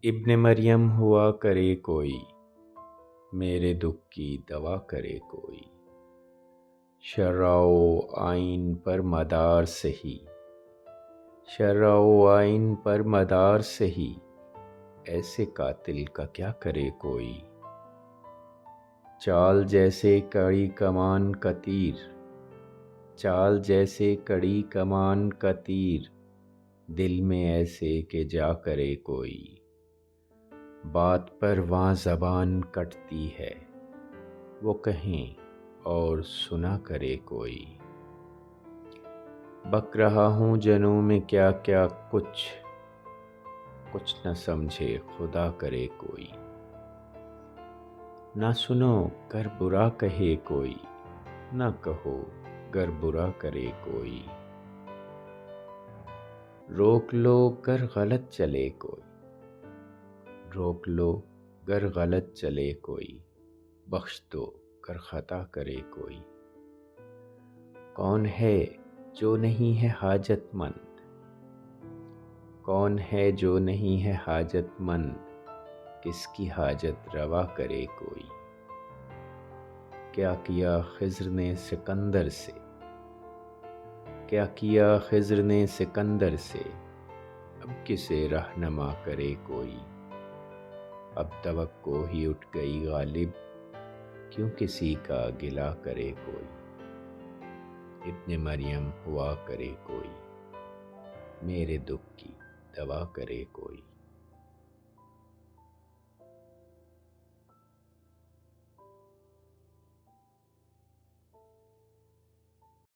इब्न मरियम हुआ करे कोई, मेरे दुख की दवा करे कोई। शर्अ-ओ आइन पर मदार सही, शर्अ-ओ आइन पर मदार सही, ऐसे कातिल का क्या करे कोई। चाल जैसे कड़ी कमान का तीर, चाल जैसे कड़ी कमान का तीर, दिल में ऐसे के जा करे कोई। बात पर वहाँ ज़बान कटती है, वो कहें और सुना करे कोई। बक रहा हूँ जनों में क्या क्या कुछ, कुछ न समझे खुदा करे कोई। ना सुनो गर बुरा कहे कोई, ना कहो गर बुरा करे कोई। रोक लो गर गलत चले कोई, रोक लो गर गलत चले कोई, बख्श दो गर खता करे कोई। कौन है जो नहीं है हाजतमंद, कौन है जो नहीं है हाजतमंद, किसकी हाजत रवा करे कोई। क्या किया खिज़्र ने सिकंदर से, क्या किया खिज़्र ने सिकंदर से, अब किसे रहनुमा करे कोई। अब तवक्को ही उठ गई गालिब, क्यों किसी का गिला करे कोई। इब्न मरियम हुआ करे कोई, मेरे दुख की दवा करे कोई।